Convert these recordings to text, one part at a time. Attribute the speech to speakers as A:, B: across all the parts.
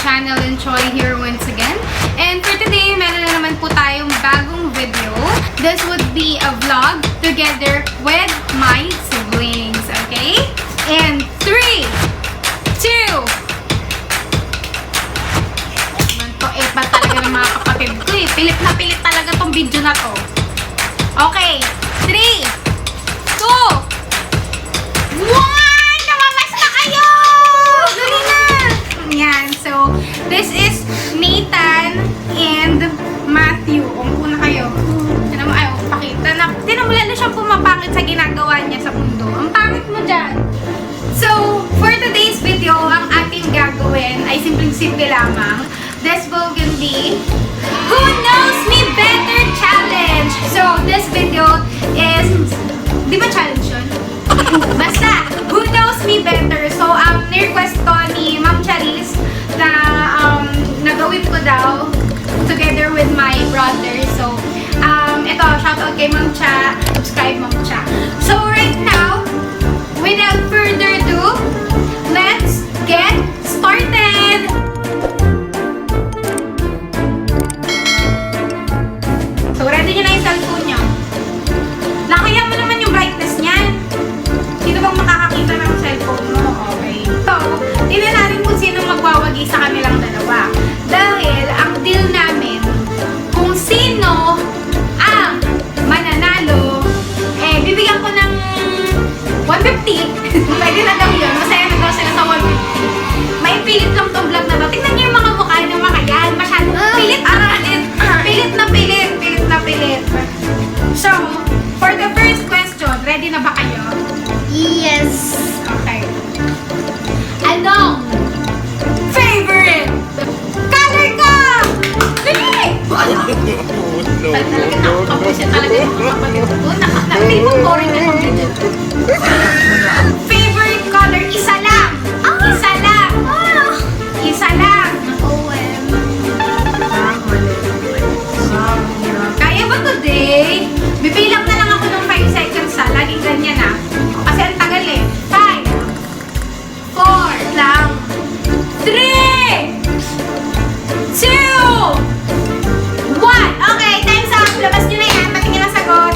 A: channel, and Choi here once again. And for today, meron na naman po tayong bagong video. This would be a vlog together with my siblings, okay? And 3, 2, ba talaga ng mga kapatid ko eh. Pilit na pilit talaga tong video na to. Okay. 3, 2, 1! Namamas na kayo! Dali na! Yan. So, this is Nathan and Matthew. Umupo na kayo. Tinan mo, ayaw pakita. Tinan mo lang na siyang pumapangit sa ginagawa niya sa mundo. Ang pangit mo dyan. So, for today's video, ang ating gagawin ay simpleng-simple lamang. This will be Who Knows Me Better Challenge. So, this video is, di ba challenge yun? Basta, Who Knows Me Better. So, ni-request to ni Ma'am Charis na nagawin ko daw together with my brother. So, ito, shoutout kay Ma'am Cha. Subscribe, Ma'am Cha. So, right now, without further ado, let's get started! So, ready nyo na yung cellphone nyo. Nakaya mo naman yung brightness niyan. Sino bang makakakita ng cellphone mo? Okay. So, tingnan natin kung sino magwawagi sa kanilang dalawa. Dahil, ang deal namin, kung sino ang mananalo, bibigyan ko ng 150. Pwede na daw yun. Masaya na daw sila sa 150. May pilit lang tong vlog na to. Tingnan nyo yung mga mukha ng mga yan. Masyadong pilit na pilit. Pilit na pilit. Pilit na pilit. So, for the first question, ready na ba kayo?
B: Yes.
A: Okay. Anong favorite color ko? Dali! Talaga nakakapos siya talaga yung mga kapatid ko. Nakapil mo boring na yung video. Favorite color, isa lang. Isa lang. Isa lang.
B: OM.
A: Kaya ba today? Bibilang na lang ako ng 5 seconds ha. Laging ganyan ha. Kasi ang tagal eh. 5, 4 lang. 3, 2, 1. Okay, time's up. Labas nyo na yan. Patingin ang sagot.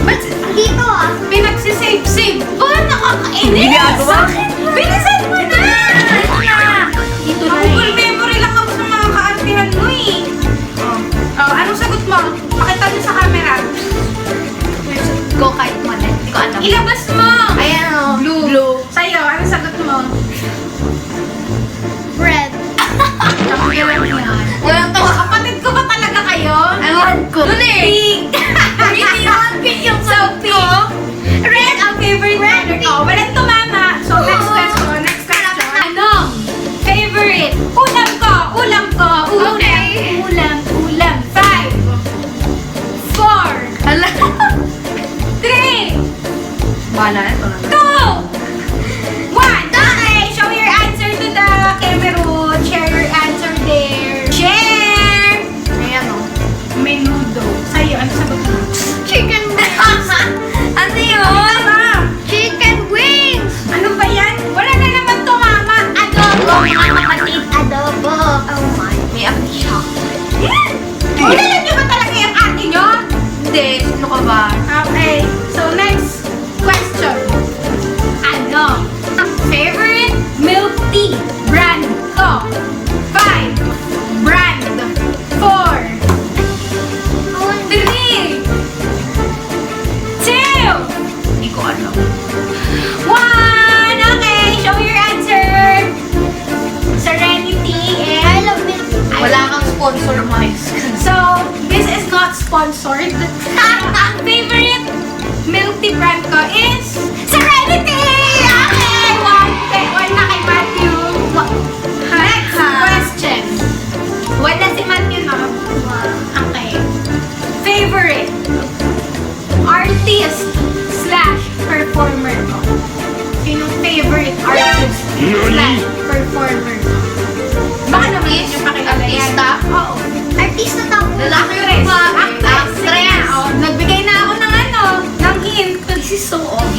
A: Ba't
B: Dito ah.
A: pinagsisave-save? Oh, nakakainis! Bilisan mo na!
B: Dito na
A: Google memory lang ako sa mga kaartihan mo eh. Oh, anong sagot mo? Pakita mo sa camera.
B: Go kahit mo na. Hindi ko alam.
A: Ilabas mo!
B: Ayan o.
A: Blue. Sa'yo, anong sagot mo?
B: Red.
A: Nakagalan mo yan.
B: Walang to.
A: Kapatid ko ba talaga kayo?
B: Ewan ko.
A: Pink!
B: Hindi naman pink yung
A: So, pink. Red ang favorite color ko. Walang tumama. So, next question. Anong favorite? Ulam ko.
B: Okay.
A: Ulam. 5, 4,
B: Hala.
A: 3,
B: Bahala na ito.
A: 2, 1. Okay, show your answer to the camera. Share your answer there. Share!
B: Ayan o.
A: Menudo. Sa'yo, ano sagot mo?
B: Chicken wings.
A: Ano yun?
B: Chicken wings.
A: Ano ba yan? Wala na naman tumama. Adobo.
B: Mga kapatid, adobo. Oh my. May api chocolate.
A: Yan! Kilala niyo ba talaga yung ate niyo?
B: Hindi. Ano ka ba?
A: Okay. So, next question. Ano? Favorite milk tea brand ko? 5. Brand. 4. 3. 2.
B: Hindi ko alam.
A: 1. Okay. Show your answer. Serenity and...
B: I love milk. Wala kang sponsor, Mike.
A: So, this is not sponsored. Ang favorite milk tea brand ko is Serenity! Okay! One na kay Matthew. Next question. Wala si Matthew, no? Okay. Favorite artist / performer ko? Sinong favorite artist / performer ko? Baka naman yun yung pakilala yan.
B: Artista?
A: Oo.
B: Artista daw.
A: Actress.
B: Actress.
A: Sige na. Oh, nagbigay na ako ng hint.
B: This is so obvious.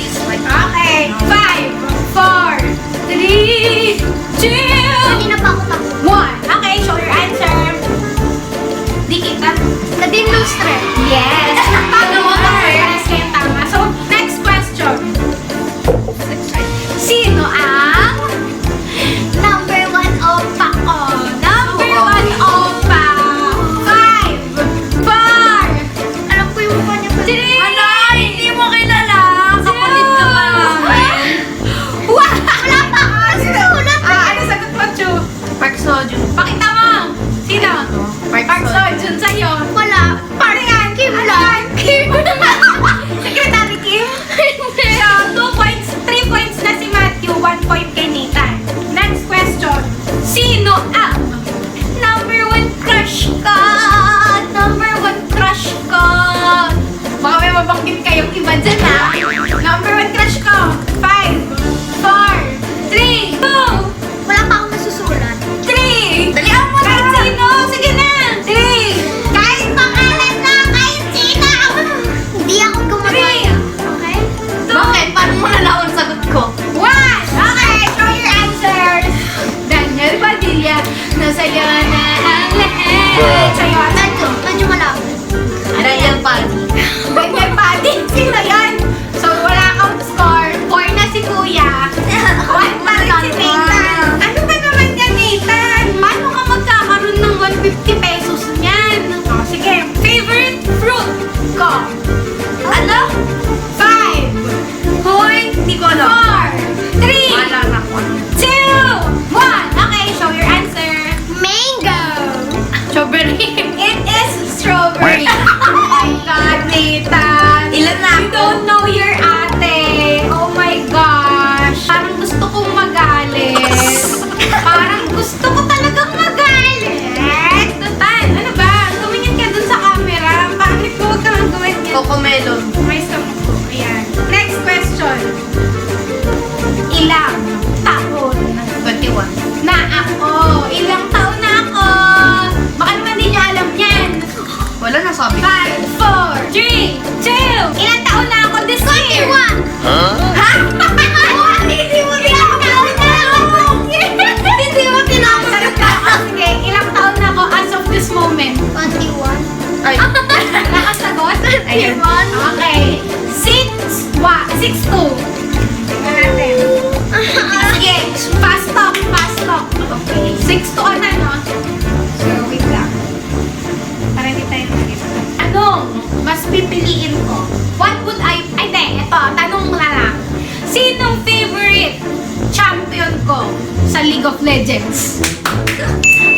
A: sa League of Legends?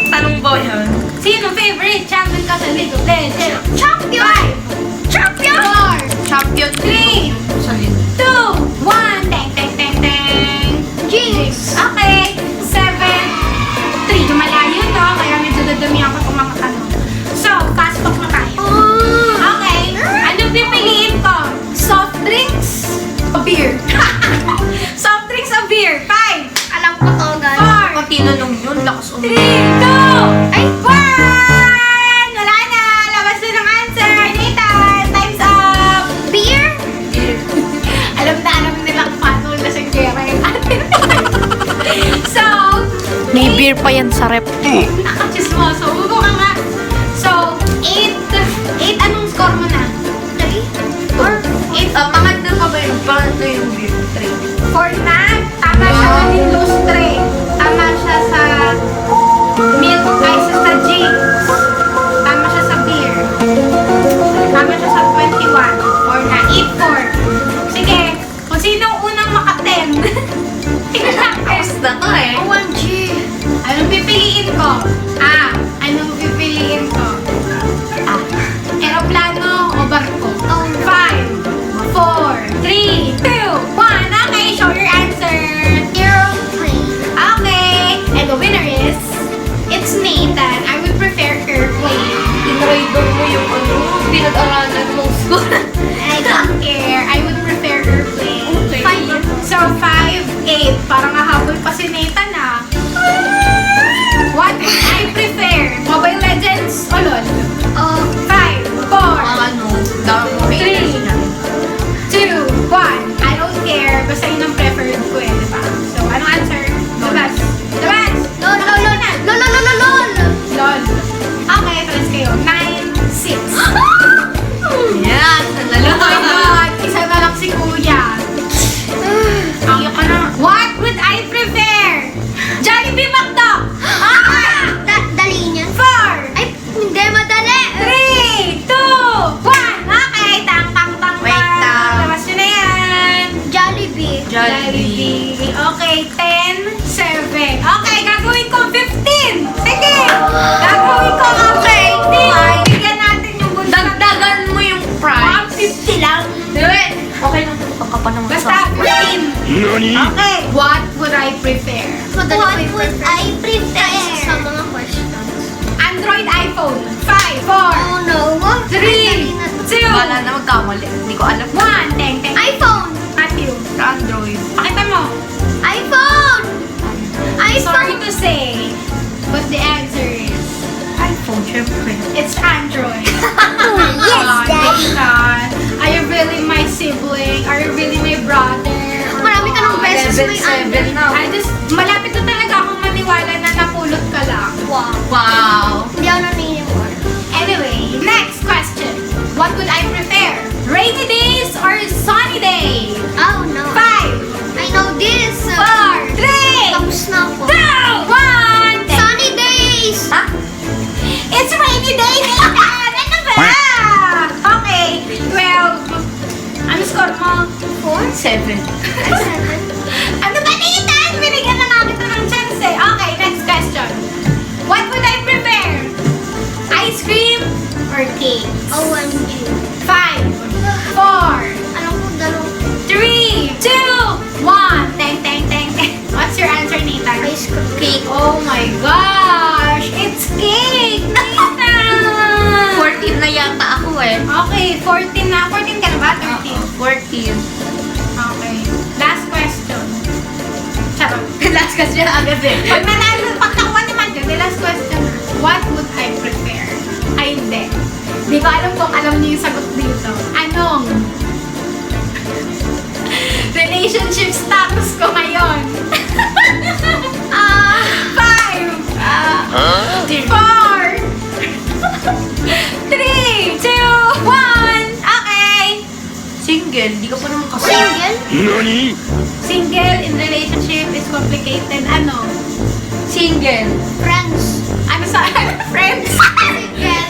C: Tanong ba yan?
A: Sino favorite champion ka sa League of Legends?
B: Champion!
A: 5,
B: Champion!
A: 4,
C: Champion
A: 3,
C: Solid.
A: 2, 1. Teng, teng, teng, teng.
B: Jinx!
A: Okay. 7, 3. Malayo to, kaya medyo dadami ako kung mga tanong. So, fast talk na tayo. Okay. Anong pipiliin ko? Soft drinks o beer? Soft drinks o beer? 5,
B: Alam ko to, guys.
A: 4,
C: Kung tinanong yun, lakas
A: 3, 2, ay, 1! Wala na! Labas na ng answer! Nathan, time's up!
B: Beer?
A: Alam nila kung paano lasing kera yung atin. So,
C: May beer pa yan sa rep.
A: nakachismoso. Ugo ka nga. So, 8 anong score mo na?
B: 3? Or
A: 8
C: Pangatlo pa ba yun? Pangatlo yung beer? 3.
A: 4 na. Tama siya sa Windows 3. Tama siya sa milk, ay sa Jinx. Tama siya sa beer. Tama siya sa 21. 4 na. 8-4. Sige, kung sino ang unang maka-10. Tingnan natin.
C: First na to eh.
B: OMG!
A: Anong pipiliin ko? Anong pipiliin ko? Aeroplano o barko?
B: Oh,
A: 5, 4, 3, 2, 1. Okay, show your answer.
B: Aeroplane.
A: Okay, and the winner is, it's Nathan. I would prefer airplane.
C: Tinraidor mo yung ano, pinag-aralan mo school.
A: I don't care. I would prefer airplane.
C: Okay.
A: So, 5, 8. Parang hahabol pa si Nathan ah. What would I prefer? Mobile Legends o LOL? 5, 4,
C: Ano, dami mo
A: 3, 2, 1. I don't care. Basta yun ang preferred ko eh, diba? So, anong answer? Labas. Labas!
B: Lol, lol, lol, lol, lol, lol, lol.
A: LOL. Okay, friends kayo. 9, 6.
C: Yan,
A: Oh my God! Isa na lang si Kuya. Iyak ka na. What would I prefer? Jollibee McDo!
B: Dali niya.
A: 4,
B: Ay, hindi madali.
A: 3, 2, 1. Okay, tang, tang, tang,
C: Wait,
A: tang. Labas nyo na yan.
B: Jollibee.
C: Jollibee.
A: Okay, 10, 7. Okay, gagawin ko 15. Sige. Gagawin ko 15. Bigyan natin yung bunso.
C: Dagdagan mo yung price.
A: 150 lang.
C: Do it. Okay lang. Pagka naman
A: Basta 15. Okay. What would I prefer?
B: What would I prefer? Sa mga questions.
A: Android, iPhone. 5, 4,
B: Oh no.
A: 3, 2,
C: Wala na magkamali. Hindi ko alam.
A: 1. Teng, teng.
B: iPhone.
A: Matthew.
C: Sa Android.
A: Pakita mo.
B: iPhone.
A: Sorry
B: iPhone.
A: to say, but the answer is,
C: iPhone, syempre.
A: it's Android.
B: Yes, Daddy.
A: God. Are you really my sibling? Are you really my brother?
B: Marami ka ng beses
C: Level
B: may
C: 7
B: Android.
C: na.
A: Malapit na talaga akong maniwala na napulot ka lang.
B: Wow.
C: Wow.
B: Hindi ako naniniwala.
A: Anyway, next question. What would I prefer? Rainy days or sunny days?
B: Oh no.
A: 5,
B: I know this.
A: 4, 3,
B: Tapos na ako.
A: 2, 1.
B: Sunny days.
A: Ha? It's rainy day, Nathan! Ano ba? Okay, 12. Ano score mo?
B: 4?
C: 7.
B: Ay, 7.
A: Ano ba, Nathan? Binigyan na nga kita ng chance eh. Okay, next question. What would I prefer? Ice cream or cake?
B: OMG.
A: 5, 4,
B: Alam ko dalawang
A: 3, 2, 1. Teng, teng, teng, teng. What's your answer, Nathan?
B: ice cream.
A: Cake. Oh my gosh! It's cake! Nathan!
C: 14 na yata ako eh.
A: Okay, 14 na. 14 ka na ba? 13?
C: 14.
A: Okay. Last question. Charot.
C: Last question agad eh.
A: Pag nanalo, pag nakuha ni Matthew, the last question, what would I prefer? Ay, hindi. Hindi ko alam kung alam niyo yung sagot dito. Anong relationship status ko ngayon? 5, 4, 3, 2, 1. Okay.
C: Single. Di ka pa naman kasi.
B: Single?
A: Single in relationship is complicated. Ano?
C: Single.
B: Friends.
A: Ano sa friends?
B: Single.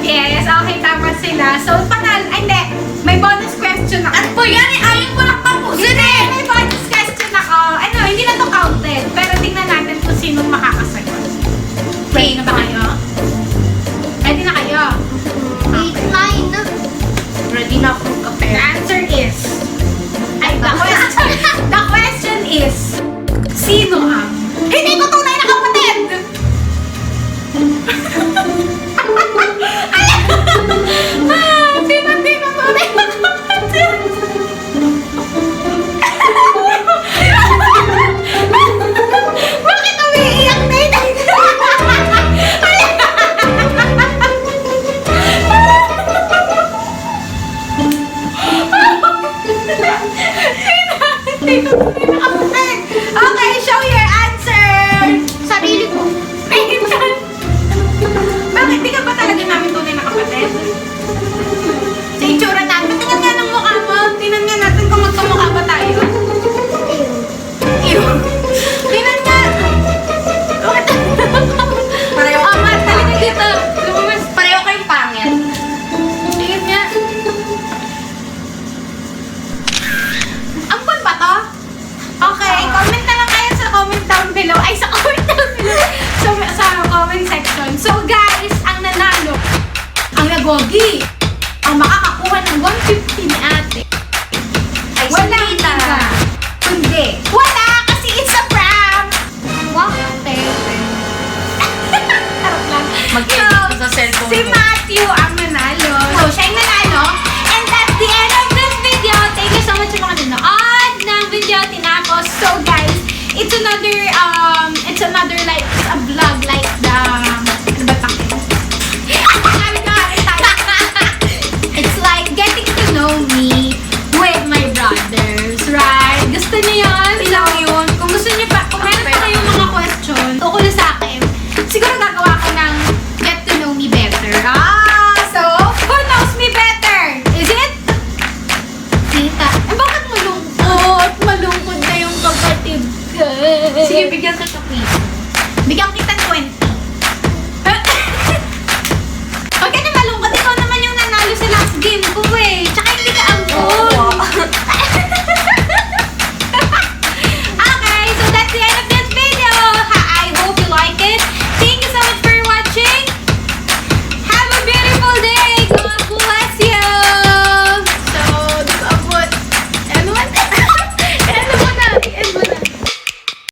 A: Yes, okay, tama sila. So, panal, ay, hindi. May bonus question ako. Ano po yan? Ayaw ko lang tapusin eh! May bonus question ako. Ano, hindi na to counted. Pero tingnan it's another like, a vlog like the, ano ba takin? It's like getting to know me with my brothers, right? Gusto niyo yun? Lang yun. Kung gusto niyo pa, kung meron pa kayong mga question tungkol sa akin, siguro gagawa ko ng get to know me better. So, who knows me better? Is it? Tita. Eh, bakit malungkot? Malungkot na yung kapatid ko.
C: Sige, bigyan ka sa quiz.
A: Bigyan kita 20.